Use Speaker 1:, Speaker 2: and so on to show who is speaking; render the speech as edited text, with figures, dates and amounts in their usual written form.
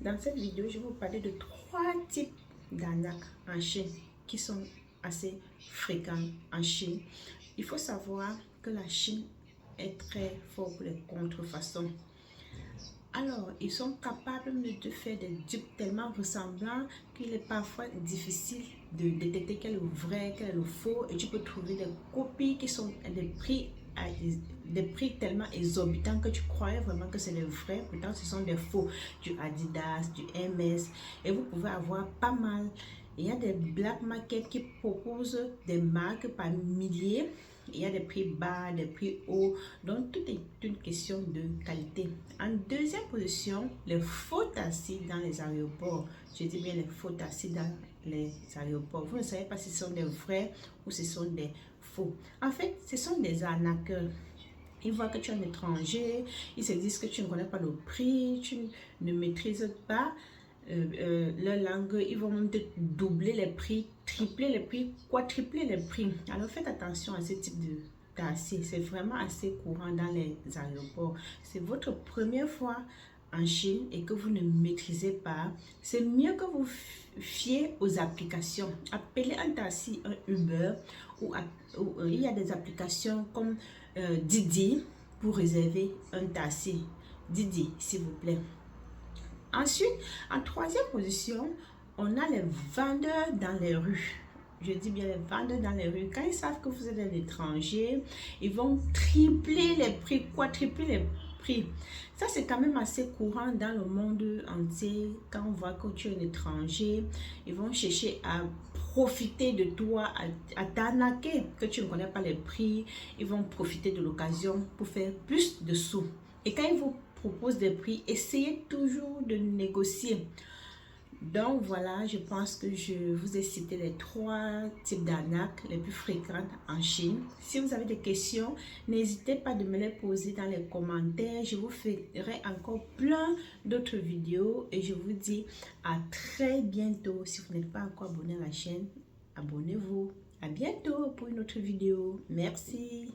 Speaker 1: Dans cette vidéo, je vais vous parler de 3 types d'arnaques en Chine qui sont assez fréquents en Chine. Il faut savoir que la Chine est très forte pour les contrefaçons. Alors, ils sont capables de te faire des dupes tellement ressemblants qu'il est parfois difficile de détecter quel est le vrai, quel est le faux. Et tu peux trouver des copies qui sont à des prix tellement exorbitants que tu croyais vraiment que c'est les vrais. Pourtant, ce sont des faux. Du Adidas, du MS. Et vous pouvez avoir pas mal. Il y a des black markets qui proposent des marques par milliers. Il y a des prix bas, des prix hauts. Donc, tout est une question de qualité. En deuxième position, les faux taxis dans les aéroports. Je dis bien les faux taxis dans les aéroports. Vous ne savez pas si ce sont des vrais ou si ce sont des faux. En fait, ce sont des arnaqueurs. Ils voient que tu es un étranger. Ils se disent que tu ne connais pas le prix. Tu ne maîtrises pas leur langue. Ils vont même te doubler les prix, tripler les prix, quadrupler les prix. Alors faites attention à ce type de taxi. C'est vraiment assez courant dans les aéroports. C'est votre première fois en Chine et que vous ne maîtrisez pas, c'est mieux que vous fiez aux applications. Appelez un taxi, un Uber, ou il y a des applications comme Didi pour réserver un taxi. Didi, s'il vous plaît. Ensuite, en troisième position, on a les vendeurs dans les rues. Je dis bien les vendeurs dans les rues. Quand ils savent que vous êtes un étranger, ils vont tripler les prix, quadrupler les prix. Ça, c'est quand même assez courant dans le monde entier. Quand on voit que tu es un étranger, ils vont chercher à profiter de toi, à t'arnaquer, que tu ne connais pas les prix. Ils vont profiter de l'occasion pour faire plus de sous. Et quand ils vous proposent des prix, essayez toujours de négocier. Donc voilà, je pense que je vous ai cité les 3 types d'arnaques les plus fréquentes en Chine. Si vous avez des questions, n'hésitez pas de me les poser dans les commentaires. Je vous ferai encore plein d'autres vidéos et je vous dis à très bientôt. Si vous n'êtes pas encore abonné à la chaîne, abonnez-vous. À bientôt pour une autre vidéo. Merci.